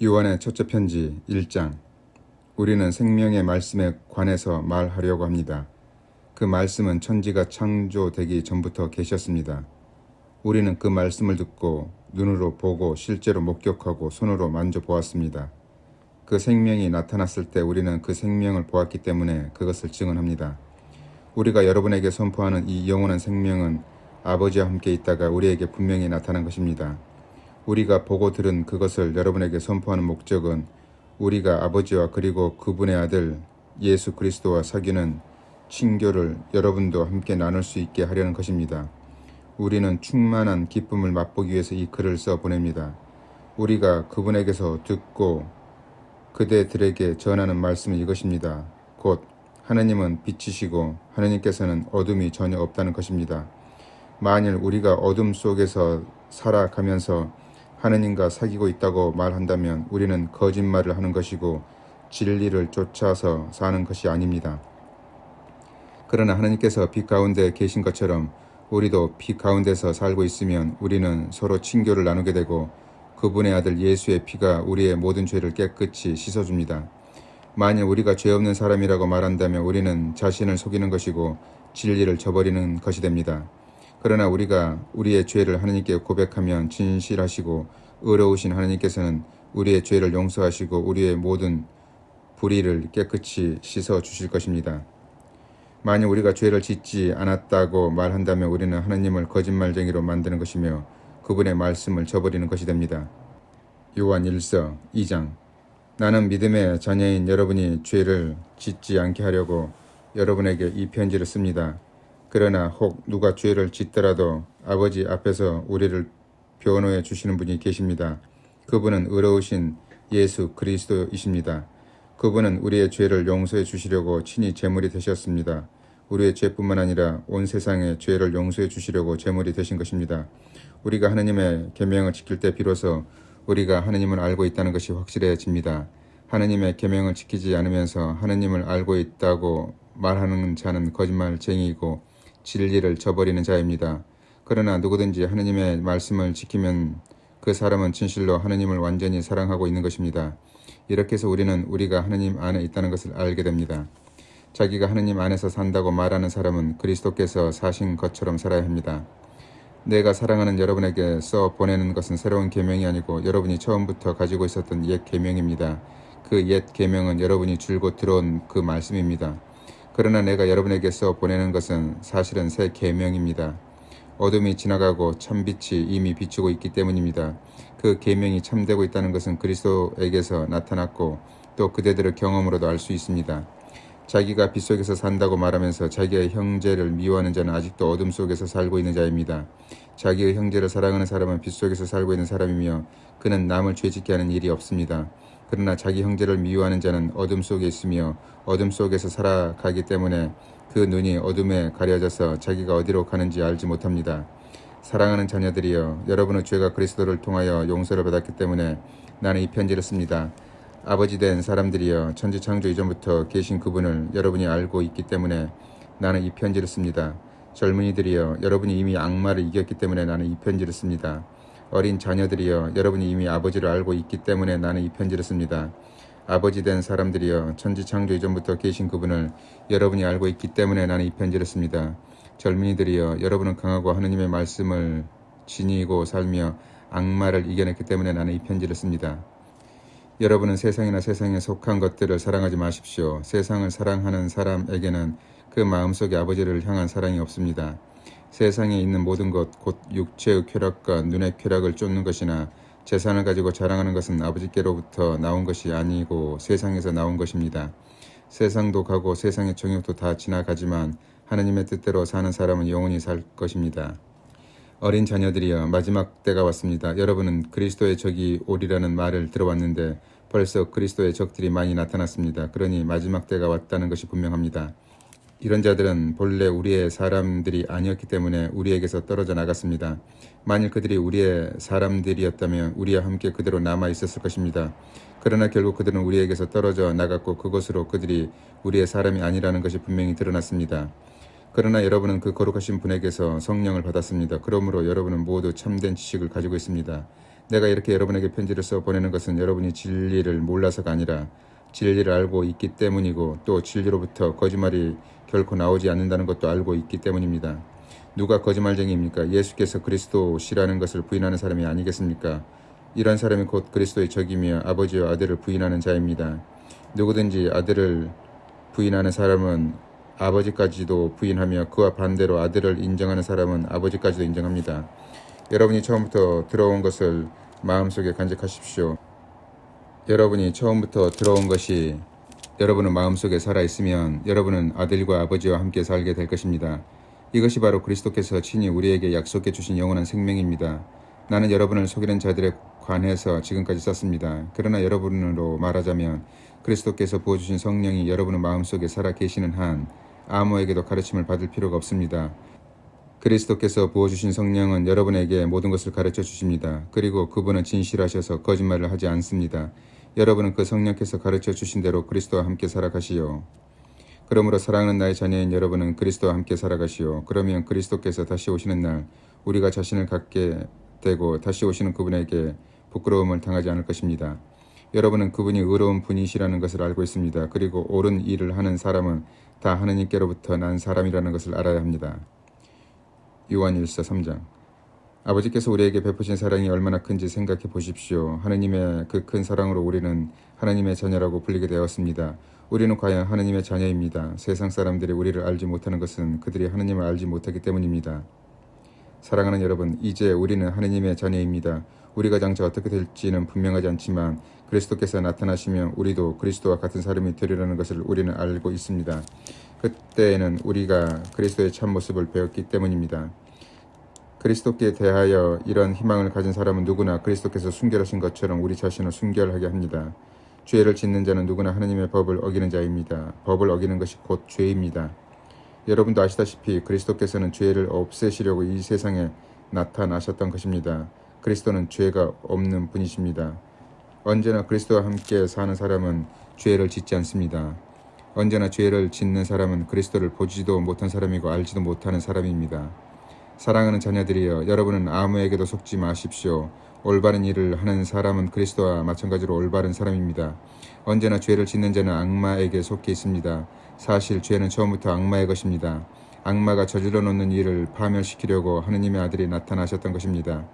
요한의 첫째 편지 1장. 우리는 생명의 말씀에 관해서 말하려고 합니다. 그 말씀은 천지가 창조되기 전부터 계셨습니다. 우리는 그 말씀을 듣고 눈으로 보고 실제로 목격하고 손으로 만져보았습니다. 그 생명이 나타났을 때 우리는 그 생명을 보았기 때문에 그것을 증언합니다. 우리가 여러분에게 선포하는 이 영원한 생명은 아버지와 함께 있다가 우리에게 분명히 나타난 것입니다. 우리가 보고 들은 그것을 여러분에게 선포하는 목적은 우리가 아버지와 그리고 그분의 아들 예수 그리스도와 사귀는 친교를 여러분도 함께 나눌 수 있게 하려는 것입니다. 우리는 충만한 기쁨을 맛보기 위해서 이 글을 써 보냅니다. 우리가 그분에게서 듣고 그대들에게 전하는 말씀은 이것입니다. 곧 하느님은 빛이시고 하느님께서는 어둠이 전혀 없다는 것입니다. 만일 우리가 어둠 속에서 살아가면서 하느님과 사귀고 있다고 말한다면 우리는 거짓말을 하는 것이고 진리를 쫓아서 사는 것이 아닙니다. 그러나 하느님께서 빛 가운데 계신 것처럼 우리도 빛 가운데서 살고 있으면 우리는 서로 친교를 나누게 되고 그분의 아들 예수의 피가 우리의 모든 죄를 깨끗이 씻어줍니다. 만일 우리가 죄 없는 사람이라고 말한다면 우리는 자신을 속이는 것이고 진리를 저버리는 것이 됩니다. 그러나 우리가 우리의 죄를 하느님께 고백하면 진실하시고 의로우신 하느님께서는 우리의 죄를 용서하시고 우리의 모든 불의를 깨끗이 씻어 주실 것입니다. 만약 우리가 죄를 짓지 않았다고 말한다면 우리는 하느님을 거짓말쟁이로 만드는 것이며 그분의 말씀을 저버리는 것이 됩니다. 요한 1서 2장. 나는 믿음의 자녀인 여러분이 죄를 짓지 않게 하려고 여러분에게 이 편지를 씁니다. 그러나 혹 누가 죄를 짓더라도 아버지 앞에서 우리를 변호해 주시는 분이 계십니다. 그분은 의로우신 예수 그리스도이십니다. 그분은 우리의 죄를 용서해 주시려고 친히 제물이 되셨습니다. 우리의 죄뿐만 아니라 온 세상의 죄를 용서해 주시려고 제물이 되신 것입니다. 우리가 하느님의 계명을 지킬 때 비로소 우리가 하느님을 알고 있다는 것이 확실해집니다. 하느님의 계명을 지키지 않으면서 하느님을 알고 있다고 말하는 자는 거짓말쟁이이고 진리를 저버리는 자입니다. 그러나 누구든지 하느님의 말씀을 지키면 그 사람은 진실로 하느님을 완전히 사랑하고 있는 것입니다. 이렇게 해서 우리는 우리가 하느님 안에 있다는 것을 알게 됩니다. 자기가 하느님 안에서 산다고 말하는 사람은 그리스도께서 사신 것처럼 살아야 합니다. 내가 사랑하는 여러분에게 써 보내는 것은 새로운 계명이 아니고 여러분이 처음부터 가지고 있었던 옛 계명입니다. 그 옛 계명은 여러분이 줄곧 들어온 그 말씀입니다. 그러나 내가 여러분에게 써 보내는 것은 사실은 새 계명입니다. 어둠이 지나가고 참빛이 이미 비추고 있기 때문입니다. 그 계명이 참되고 있다는 것은 그리스도에게서 나타났고 또 그대들의 경험으로도 알 수 있습니다. 자기가 빛 속에서 산다고 말하면서 자기의 형제를 미워하는 자는 아직도 어둠 속에서 살고 있는 자입니다. 자기의 형제를 사랑하는 사람은 빛 속에서 살고 있는 사람이며 그는 남을 죄짓게 하는 일이 없습니다. 그러나 자기 형제를 미워하는 자는 어둠 속에 있으며 어둠 속에서 살아가기 때문에 그 눈이 어둠에 가려져서 자기가 어디로 가는지 알지 못합니다. 사랑하는 자녀들이여, 여러분의 죄가 그리스도를 통하여 용서를 받았기 때문에 나는 이 편지를 씁니다. 아버지 된 사람들이여, 천지 창조 이전부터 계신 그분을 여러분이 알고 있기 때문에 나는 이 편지를 씁니다. 젊은이들이여, 여러분이 이미 악마를 이겼기 때문에 나는 이 편지를 씁니다. 어린 자녀들이여, 여러분이 이미 아버지를 알고 있기 때문에 나는 이 편지를 씁니다. 아버지 된 사람들이여, 천지 창조 이전부터 계신 그분을 여러분이 알고 있기 때문에 나는 이 편지를 씁니다. 젊은이들이여, 여러분은 강하고 하느님의 말씀을 지니고 살며 악마를 이겨냈기 때문에 나는 이 편지를 씁니다. 여러분은 세상이나 세상에 속한 것들을 사랑하지 마십시오. 세상을 사랑하는 사람에게는 그 마음속에 아버지를 향한 사랑이 없습니다. 세상에 있는 모든 것, 곧 육체의 쾌락과 눈의 쾌락을 쫓는 것이나 재산을 가지고 자랑하는 것은 아버지께로부터 나온 것이 아니고 세상에서 나온 것입니다. 세상도 가고 세상의 정욕도 다 지나가지만 하느님의 뜻대로 사는 사람은 영원히 살 것입니다. 어린 자녀들이여, 마지막 때가 왔습니다. 여러분은 그리스도의 적이 오리라는 말을 들어왔는데 벌써 그리스도의 적들이 많이 나타났습니다. 그러니 마지막 때가 왔다는 것이 분명합니다. 이런 자들은 본래 우리의 사람들이 아니었기 때문에 우리에게서 떨어져 나갔습니다. 만일 그들이 우리의 사람들이었다면 우리와 함께 그대로 남아 있었을 것입니다. 그러나 결국 그들은 우리에게서 떨어져 나갔고 그것으로 그들이 우리의 사람이 아니라는 것이 분명히 드러났습니다. 그러나 여러분은 그 거룩하신 분에게서 성령을 받았습니다. 그러므로 여러분은 모두 참된 지식을 가지고 있습니다. 내가 이렇게 여러분에게 편지를 써 보내는 것은 여러분이 진리를 몰라서가 아니라 진리를 알고 있기 때문이고 또 진리로부터 거짓말이 결코 나오지 않는다는 것도 알고 있기 때문입니다. 누가 거짓말쟁이입니까? 예수께서 그리스도시라는 것을 부인하는 사람이 아니겠습니까? 이런 사람이 곧 그리스도의 적이며 아버지와 아들을 부인하는 자입니다. 누구든지 아들을 부인하는 사람은 아버지까지도 부인하며 그와 반대로 아들을 인정하는 사람은 아버지까지도 인정합니다. 여러분이 처음부터 들어온 것을 마음속에 간직하십시오. 여러분이 처음부터 들어온 것이 여러분의 마음속에 살아있으면 여러분은 아들과 아버지와 함께 살게 될 것입니다. 이것이 바로 그리스도께서 친히 우리에게 약속해 주신 영원한 생명입니다. 나는 여러분을 속이는 자들에 관해서 지금까지 썼습니다. 그러나 여러분으로 말하자면 그리스도께서 부어주신 성령이 여러분의 마음속에 살아 계시는 한 아무에게도 가르침을 받을 필요가 없습니다. 그리스도께서 부어주신 성령은 여러분에게 모든 것을 가르쳐 주십니다. 그리고 그분은 진실하셔서 거짓말을 하지 않습니다. 여러분은 그 성령께서 가르쳐 주신 대로 그리스도와 함께 살아가시오. 그러므로 사랑하는 나의 자녀인 여러분은 그리스도와 함께 살아가시오. 그러면 그리스도께서 다시 오시는 날 우리가 자신을 갖게 되고 다시 오시는 그분에게 부끄러움을 당하지 않을 것입니다. 여러분은 그분이 의로운 분이시라는 것을 알고 있습니다. 그리고 옳은 일을 하는 사람은 다 하느님께로부터 난 사람이라는 것을 알아야 합니다. 요한일서 3장. 아버지께서 우리에게 베푸신 사랑이 얼마나 큰지 생각해 보십시오. 하느님의 그 큰 사랑으로 우리는 하느님의 자녀라고 불리게 되었습니다. 우리는 과연 하느님의 자녀입니다. 세상 사람들이 우리를 알지 못하는 것은 그들이 하느님을 알지 못하기 때문입니다. 사랑하는 여러분, 이제 우리는 하느님의 자녀입니다. 우리가 장차 어떻게 될지는 분명하지 않지만 그리스도께서 나타나시면 우리도 그리스도와 같은 사람이 되리라는 것을 우리는 알고 있습니다. 그때에는 우리가 그리스도의 참모습을 배웠기 때문입니다. 그리스도께 대하여 이런 희망을 가진 사람은 누구나 그리스도께서 순결하신 것처럼 우리 자신을 순결하게 합니다. 죄를 짓는 자는 누구나 하느님의 법을 어기는 자입니다. 법을 어기는 것이 곧 죄입니다. 여러분도 아시다시피 그리스도께서는 죄를 없애시려고 이 세상에 나타나셨던 것입니다. 그리스도는 죄가 없는 분이십니다. 언제나 그리스도와 함께 사는 사람은 죄를 짓지 않습니다. 언제나 죄를 짓는 사람은 그리스도를 보지도 못한 사람이고 알지도 못하는 사람입니다. 사랑하는 자녀들이여, 여러분은 아무에게도 속지 마십시오. 올바른 일을 하는 사람은 그리스도와 마찬가지로 올바른 사람입니다. 언제나 죄를 짓는 자는 악마에게 속해 있습니다. 사실 죄는 처음부터 악마의 것입니다. 악마가 저질러 놓는 일을 파멸시키려고 하느님의 아들이 나타나셨던 것입니다.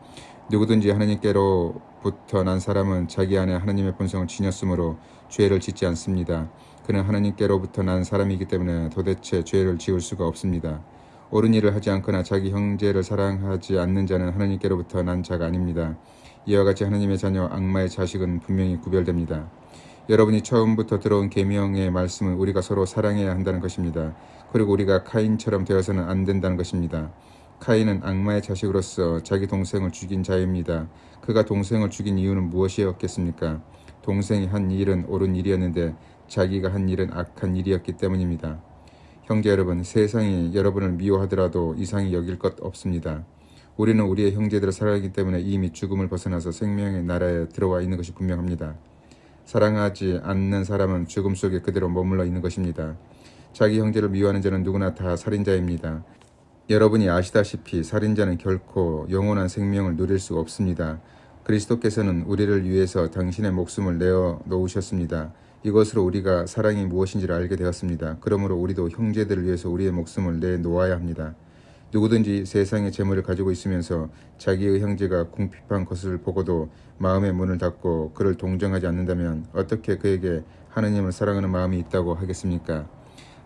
누구든지 하느님께로부터 난 사람은 자기 안에 하느님의 본성을 지녔으므로 죄를 짓지 않습니다. 그는 하느님께로부터 난 사람이기 때문에 도대체 죄를 지을 수가 없습니다. 옳은 일을 하지 않거나 자기 형제를 사랑하지 않는 자는 하느님께로부터 난 자가 아닙니다. 이와 같이 하느님의 자녀 악마의 자식은 분명히 구별됩니다. 여러분이 처음부터 들어온 계명의 말씀은 우리가 서로 사랑해야 한다는 것입니다. 그리고 우리가 카인처럼 되어서는 안 된다는 것입니다. 카인은 악마의 자식으로서 자기 동생을 죽인 자입니다. 그가 동생을 죽인 이유는 무엇이었겠습니까? 동생이 한 일은 옳은 일이었는데 자기가 한 일은 악한 일이었기 때문입니다. 형제 여러분, 세상이 여러분을 미워하더라도 이상히 여길 것 없습니다. 우리는 우리의 형제들을 사랑하기 때문에 이미 죽음을 벗어나서 생명의 나라에 들어와 있는 것이 분명합니다. 사랑하지 않는 사람은 죽음 속에 그대로 머물러 있는 것입니다. 자기 형제를 미워하는 자는 누구나 다 살인자입니다. 여러분이 아시다시피 살인자는 결코 영원한 생명을 누릴 수 없습니다. 그리스도께서는 우리를 위해서 당신의 목숨을 내어 놓으셨습니다. 이것으로 우리가 사랑이 무엇인지를 알게 되었습니다. 그러므로 우리도 형제들을 위해서 우리의 목숨을 내놓아야 합니다. 누구든지 세상의 재물을 가지고 있으면서 자기의 형제가 궁핍한 것을 보고도 마음의 문을 닫고 그를 동정하지 않는다면 어떻게 그에게 하느님을 사랑하는 마음이 있다고 하겠습니까?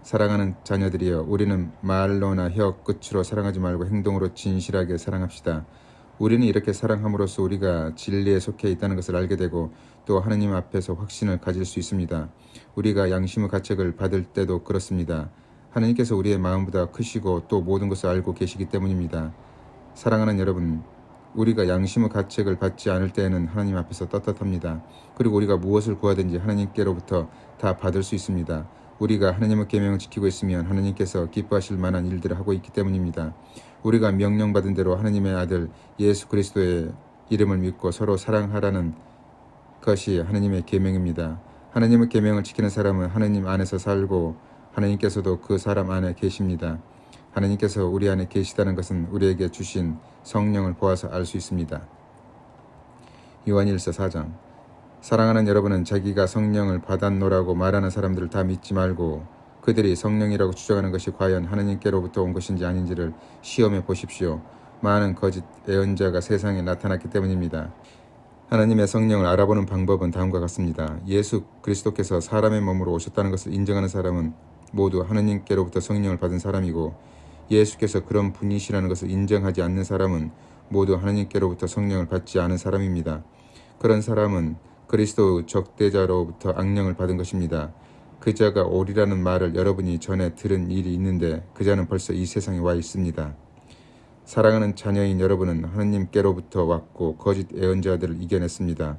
사랑하는 자녀들이여, 우리는 말로나 혀 끝으로 사랑하지 말고 행동으로 진실하게 사랑합시다. 우리는 이렇게 사랑함으로써 우리가 진리에 속해 있다는 것을 알게 되고 또 하느님 앞에서 확신을 가질 수 있습니다. 우리가 양심의 가책을 받을 때도 그렇습니다. 하느님께서 우리의 마음보다 크시고 또 모든 것을 알고 계시기 때문입니다. 사랑하는 여러분, 우리가 양심의 가책을 받지 않을 때에는 하나님 앞에서 떳떳합니다. 그리고 우리가 무엇을 구하든지 하나님께로부터 다 받을 수 있습니다. 우리가 하나님의 계명을 지키고 있으면 하나님께서 기뻐하실 만한 일들을 하고 있기 때문입니다. 우리가 명령받은 대로 하나님의 아들 예수 그리스도의 이름을 믿고 서로 사랑하라는 것이 하나님의 계명입니다. 하나님의 계명을 지키는 사람은 하나님 안에서 살고 하나님께서도 그 사람 안에 계십니다. 하나님께서 우리 안에 계시다는 것은 우리에게 주신 성령을 보아서 알 수 있습니다. 요한일서 4장. 사랑하는 여러분은 자기가 성령을 받았노라고 말하는 사람들을 다 믿지 말고 그들이 성령이라고 주장하는 것이 과연 하느님께로부터 온 것인지 아닌지를 시험해 보십시오. 많은 거짓 예언자가 세상에 나타났기 때문입니다. 하나님의 성령을 알아보는 방법은 다음과 같습니다. 예수 그리스도께서 사람의 몸으로 오셨다는 것을 인정하는 사람은 모두 하느님께로부터 성령을 받은 사람이고, 예수께서 그런 분이시라는 것을 인정하지 않는 사람은 모두 하느님께로부터 성령을 받지 않은 사람입니다. 그런 사람은 그리스도 적대자로부터 악령을 받은 것입니다. 그 자가 오리라는 말을 여러분이 전에 들은 일이 있는데 그 자는 벌써 이 세상에 와 있습니다. 사랑하는 자녀인 여러분은 하느님께로부터 왔고 거짓 예언자들을 이겨냈습니다.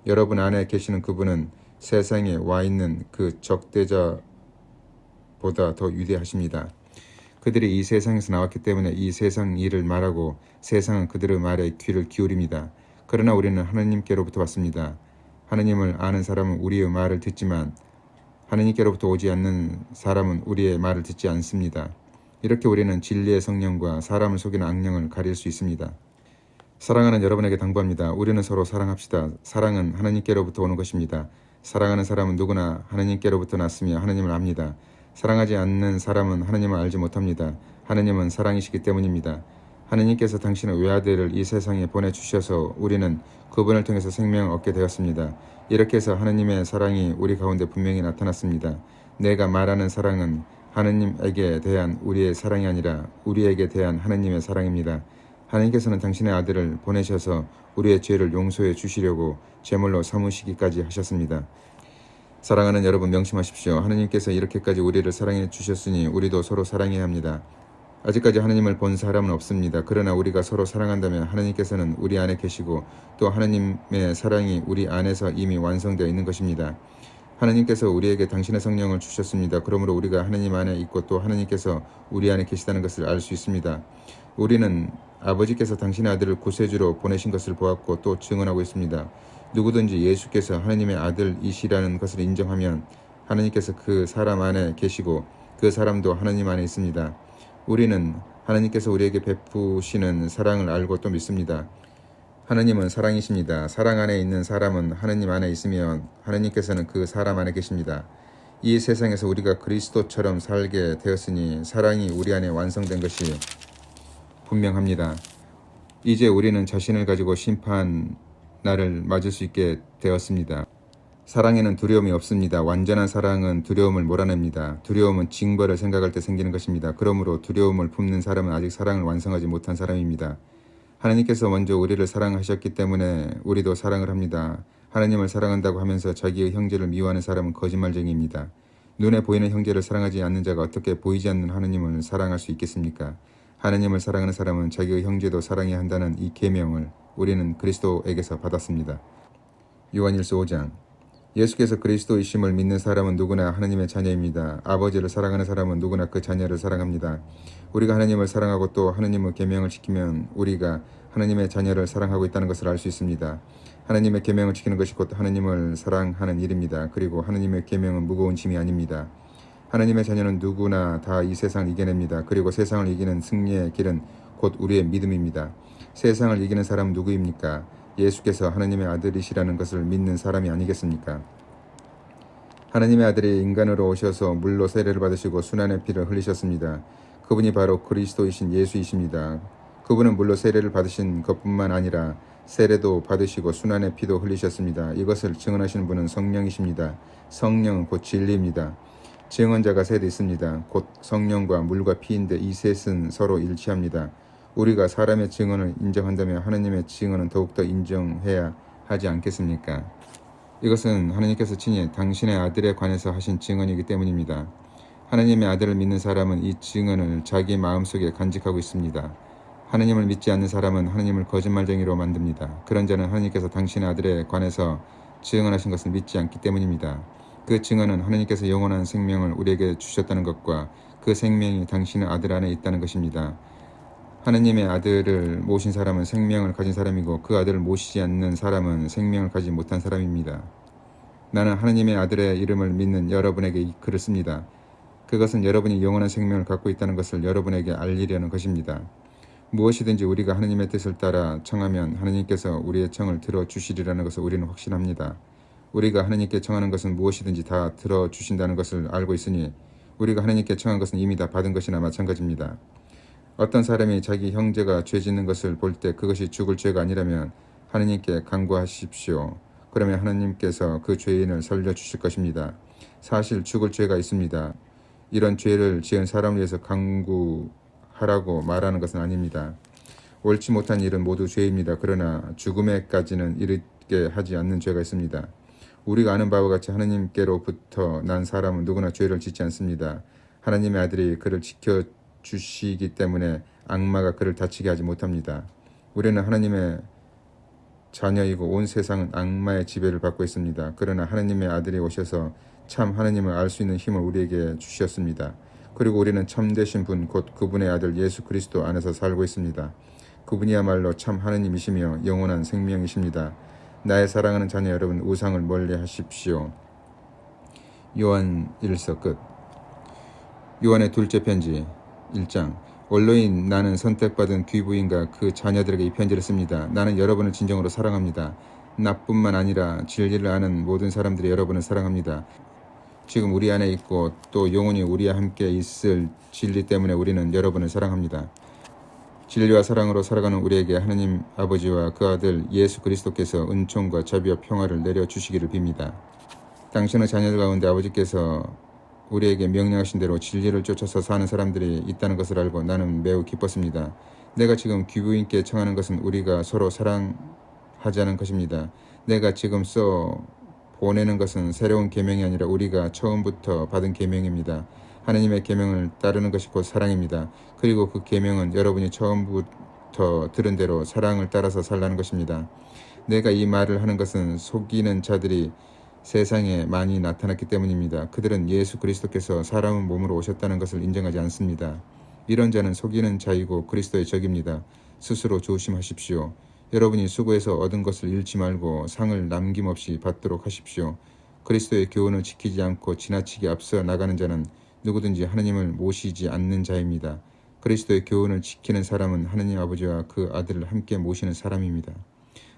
여러분 안에 계시는 그분은 세상에 와 있는 그 적대자보다 더 위대하십니다. 그들이 이 세상에서 나왔기 때문에 이 세상 일을 말하고 세상은 그들의 말에 귀를 기울입니다. 그러나 우리는 하느님께로부터 왔습니다. 하느님을 아는 사람은 우리의 말을 듣지만 하느님께로부터 오지 않는 사람은 우리의 말을 듣지 않습니다. 이렇게 우리는 진리의 성령과 사람을 속이는 악령을 가릴 수 있습니다. 사랑하는 여러분에게 당부합니다. 우리는 서로 사랑합시다. 사랑은 하느님께로부터 오는 것입니다. 사랑하는 사람은 누구나 하느님께로부터 났으며 하느님을 압니다. 사랑하지 않는 사람은 하느님을 알지 못합니다. 하느님은 사랑이시기 때문입니다. 하느님께서 당신의 외아들을 이 세상에 보내주셔서 우리는 그분을 통해서 생명을 얻게 되었습니다. 이렇게 해서 하느님의 사랑이 우리 가운데 분명히 나타났습니다. 내가 말하는 사랑은 하느님에게 대한 우리의 사랑이 아니라 우리에게 대한 하느님의 사랑입니다. 하느님께서는 당신의 아들을 보내셔서 우리의 죄를 용서해 주시려고 제물로 삼으시기까지 하셨습니다. 사랑하는 여러분, 명심하십시오. 하느님께서 이렇게까지 우리를 사랑해 주셨으니 우리도 서로 사랑해야 합니다. 아직까지 하느님을 본 사람은 없습니다. 그러나 우리가 서로 사랑한다면 하느님께서는 우리 안에 계시고 또 하느님의 사랑이 우리 안에서 이미 완성되어 있는 것입니다. 하느님께서 우리에게 당신의 성령을 주셨습니다. 그러므로 우리가 하느님 안에 있고 또 하느님께서 우리 안에 계시다는 것을 알 수 있습니다. 우리는 아버지께서 당신의 아들을 구세주로 보내신 것을 보았고 또 증언하고 있습니다. 누구든지 예수께서 하느님의 아들이시라는 것을 인정하면 하느님께서 그 사람 안에 계시고 그 사람도 하느님 안에 있습니다. 우리는 하느님께서 우리에게 베푸시는 사랑을 알고 또 믿습니다. 하느님은 사랑이십니다. 사랑 안에 있는 사람은 하느님 안에 있으면 하느님께서는 그 사람 안에 계십니다. 이 세상에서 우리가 그리스도처럼 살게 되었으니 사랑이 우리 안에 완성된 것이 분명합니다. 이제 우리는 자신을 가지고 심판 날을 맞을 수 있게 되었습니다. 사랑에는 두려움이 없습니다. 완전한 사랑은 두려움을 몰아냅니다. 두려움은 징벌을 생각할 때 생기는 것입니다. 그러므로 두려움을 품는 사람은 아직 사랑을 완성하지 못한 사람입니다. 하느님께서 먼저 우리를 사랑하셨기 때문에 우리도 사랑을 합니다. 하느님을 사랑한다고 하면서 자기의 형제를 미워하는 사람은 거짓말쟁이입니다. 눈에 보이는 형제를 사랑하지 않는 자가 어떻게 보이지 않는 하느님을 사랑할 수 있겠습니까? 하느님을 사랑하는 사람은 자기의 형제도 사랑해야 한다는 이 계명을 우리는 그리스도에게서 받았습니다. 요한일서 5장. 예수께서 그리스도이심을 믿는 사람은 누구나 하느님의 자녀입니다. 아버지를 사랑하는 사람은 누구나 그 자녀를 사랑합니다. 우리가 하느님을 사랑하고 또 하느님의 계명을 지키면 우리가 하느님의 자녀를 사랑하고 있다는 것을 알 수 있습니다. 하느님의 계명을 지키는 것이 곧 하느님을 사랑하는 일입니다. 그리고 하느님의 계명은 무거운 짐이 아닙니다. 하느님의 자녀는 누구나 다 이 세상을 이겨냅니다. 그리고 세상을 이기는 승리의 길은 곧 우리의 믿음입니다. 세상을 이기는 사람은 누구입니까? 예수께서 하느님의 아들이시라는 것을 믿는 사람이 아니겠습니까? 하느님의 아들이 인간으로 오셔서 물로 세례를 받으시고 순환의 피를 흘리셨습니다. 그분이 바로 그리스도이신 예수이십니다. 그분은 물로 세례를 받으신 것뿐만 아니라 세례도 받으시고 순환의 피도 흘리셨습니다. 이것을 증언하시는 분은 성령이십니다. 성령은 곧 진리입니다. 증언자가 셋 있습니다. 곧 성령과 물과 피인데 이 셋은 서로 일치합니다. 우리가 사람의 증언을 인정한다면 하느님의 증언은 더욱더 인정해야 하지 않겠습니까? 이것은 하느님께서 친히 당신의 아들에 관해서 하신 증언이기 때문입니다. 하느님의 아들을 믿는 사람은 이 증언을 자기 마음속에 간직하고 있습니다. 하느님을 믿지 않는 사람은 하느님을 거짓말쟁이로 만듭니다. 그런 자는 하느님께서 당신의 아들에 관해서 증언하신 것을 믿지 않기 때문입니다. 그 증언은 하느님께서 영원한 생명을 우리에게 주셨다는 것과 그 생명이 당신의 아들 안에 있다는 것입니다. 하느님의 아들을 모신 사람은 생명을 가진 사람이고 그 아들을 모시지 않는 사람은 생명을 가지지 못한 사람입니다. 나는 하느님의 아들의 이름을 믿는 여러분에게 이 글을 씁니다. 그것은 여러분이 영원한 생명을 갖고 있다는 것을 여러분에게 알리려는 것입니다. 무엇이든지 우리가 하느님의 뜻을 따라 청하면 하느님께서 우리의 청을 들어주시리라는 것을 우리는 확신합니다. 우리가 하느님께 청하는 것은 무엇이든지 다 들어주신다는 것을 알고 있으니 우리가 하느님께 청한 것은 이미 다 받은 것이나 마찬가지입니다. 어떤 사람이 자기 형제가 죄 짓는 것을 볼 때 그것이 죽을 죄가 아니라면 하느님께 간구하십시오. 그러면 하느님께서 그 죄인을 살려주실 것입니다. 사실 죽을 죄가 있습니다. 이런 죄를 지은 사람을 위해서 간구하라고 말하는 것은 아닙니다. 옳지 못한 일은 모두 죄입니다. 그러나 죽음에까지는 이르게 하지 않는 죄가 있습니다. 우리가 아는 바와 같이 하느님께로부터 난 사람은 누구나 죄를 짓지 않습니다. 하나님의 아들이 그를 지켜주시기 때문에 악마가 그를 다치게 하지 못합니다. 우리는 하나님의 자녀이고 온 세상은 악마의 지배를 받고 있습니다. 그러나 하나님의 아들이 오셔서 참 하나님을 알 수 있는 힘을 우리에게 주셨습니다. 그리고 우리는 참되신 분 곧 그분의 아들 예수 그리스도 안에서 살고 있습니다. 그분이야말로 참 하나님이시며 영원한 생명이십니다. 나의 사랑하는 자녀 여러분, 우상을 멀리 하십시오. 요한 1서 끝. 요한의 둘째 편지 1장. 원로인 나는 선택받은 귀부인과 그 자녀들에게 이 편지를 씁니다. 나는 여러분을 진정으로 사랑합니다. 나뿐만 아니라 진리를 아는 모든 사람들이 여러분을 사랑합니다. 지금 우리 안에 있고 또 영원히 우리와 함께 있을 진리 때문에 우리는 여러분을 사랑합니다. 진리와 사랑으로 살아가는 우리에게 하나님 아버지와 그 아들 예수 그리스도께서 은총과 자비와 평화를 내려주시기를 빕니다. 당신의 자녀들 가운데 아버지께서 우리에게 명령하신 대로 진리를 쫓아서 사는 사람들이 있다는 것을 알고 나는 매우 기뻤습니다. 내가 지금 귀부인께 청하는 것은 우리가 서로 사랑하자는 것입니다. 내가 지금 보내는 것은 새로운 계명이 아니라 우리가 처음부터 받은 계명입니다. 하나님의 계명을 따르는 것이 곧 사랑입니다. 그리고 그 계명은 여러분이 처음부터 들은 대로 사랑을 따라서 살라는 것입니다. 내가 이 말을 하는 것은 속이는 자들이 세상에 많이 나타났기 때문입니다. 그들은 예수 그리스도께서 사람의 몸으로 오셨다는 것을 인정하지 않습니다. 이런 자는 속이는 자이고 그리스도의 적입니다. 스스로 조심하십시오. 여러분이 수고해서 얻은 것을 잃지 말고 상을 남김없이 받도록 하십시오. 그리스도의 교훈을 지키지 않고 지나치게 앞서 나가는 자는 누구든지 하나님을 모시지 않는 자입니다. 그리스도의 교훈을 지키는 사람은 하나님 아버지와 그 아들을 함께 모시는 사람입니다.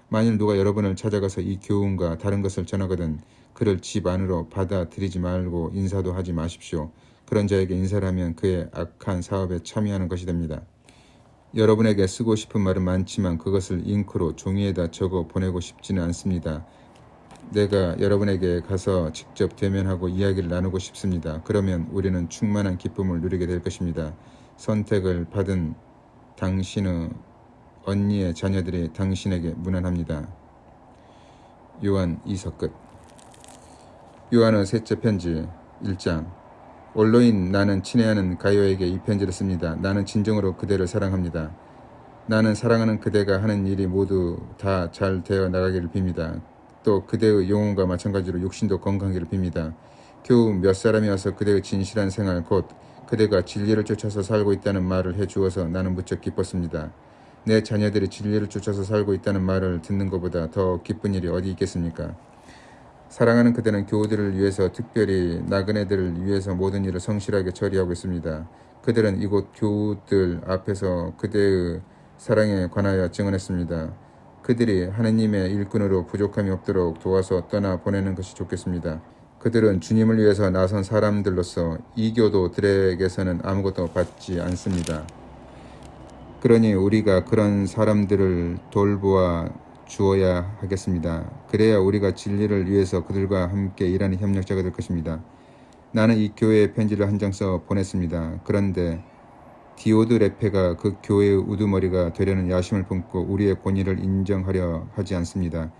만일 누가 여러분을 찾아가서 이 교훈과 다른 것을 전하거든 그를 집 안으로 받아들이지 말고 인사도 하지 마십시오. 그런 자에게 인사를 하면 그의 악한 사업에 참여하는 것이 됩니다. 여러분에게 쓰고 싶은 말은 많지만 그것을 잉크로 종이에다 적어 보내고 싶지는 않습니다. 내가 여러분에게 가서 직접 대면하고 이야기를 나누고 싶습니다. 그러면 우리는 충만한 기쁨을 누리게 될 것입니다. 선택을 받은 당신의 언니의 자녀들이 당신에게 무난합니다. 요한 2서 끝. 요한의 셋째 편지 1장. 원로인 나는 친애하는 가요에게 이 편지를 씁니다. 나는 진정으로 그대를 사랑합니다. 나는 사랑하는 그대가 하는 일이 모두 다 잘 되어 나가기를 빕니다. 또 그대의 영혼과 마찬가지로 육신도 건강하기를 빕니다. 겨우 몇 사람이 와서 그대의 진실한 생활 곧 그대가 진리를 쫓아서 살고 있다는 말을 해주어서 나는 무척 기뻤습니다. 내 자녀들이 진리를 쫓아서 살고 있다는 말을 듣는 것보다 더 기쁜 일이 어디 있겠습니까? 사랑하는 그대는 교우들을 위해서 특별히 나그네들을 위해서 모든 일을 성실하게 처리하고 있습니다. 그들은 이곳 교우들 앞에서 그대의 사랑에 관하여 증언했습니다. 그들이 하느님의 일꾼으로 부족함이 없도록 도와서 떠나 보내는 것이 좋겠습니다. 그들은 주님을 위해서 나선 사람들로서 이교도들에게서는 아무것도 받지 않습니다. 그러니 우리가 그런 사람들을 돌보아 주어야 하겠습니다. 그래야 우리가 진리를 위해서 그들과 함께 일하는 협력자가 될 것입니다. 나는 이 교회에 편지를 한 장 써 보냈습니다. 그런데 디오드레페가 그 교회의 우두머리가 되려는 야심을 품고 우리의 권위를 인정하려 하지 않습니다.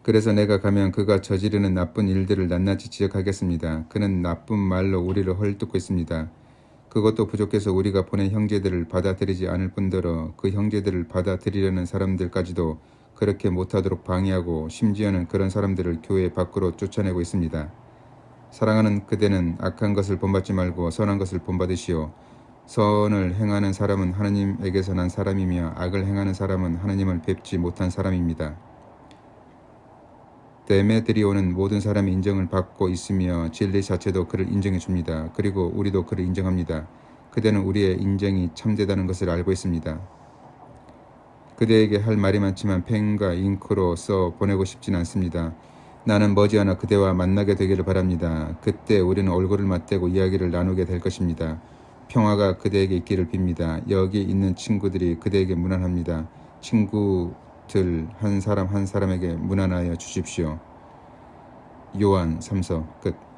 그래서 내가 가면 그가 저지르는 나쁜 일들을 낱낱이 지적하겠습니다. 그는 나쁜 말로 우리를 헐뜯고 있습니다. 그것도 부족해서 우리가 보낸 형제들을 받아들이지 않을 뿐더러 그 형제들을 받아들이려는 사람들까지도 그렇게 못하도록 방해하고 심지어는 그런 사람들을 교회 밖으로 쫓아내고 있습니다. 사랑하는 그대는 악한 것을 본받지 말고 선한 것을 본받으시오. 선을 행하는 사람은 하나님에게서 난 사람이며 악을 행하는 사람은 하나님을 뵙지 못한 사람입니다. 데메드리오는 모든 사람의 인정을 받고 있으며 진리 자체도 그를 인정해 줍니다. 그리고 우리도 그를 인정합니다. 그대는 우리의 인정이 참되다는 것을 알고 있습니다. 그대에게 할 말이 많지만 펜과 잉크로 써 보내고 싶진 않습니다. 나는 머지않아 그대와 만나게 되기를 바랍니다. 그때 우리는 얼굴을 맞대고 이야기를 나누게 될 것입니다. 평화가 그대에게 있기를 빕니다. 여기 있는 친구들이 그대에게 문안합니다. 친구들 한 사람 한 사람에게 문안하여 주십시오. 요한 3서 끝.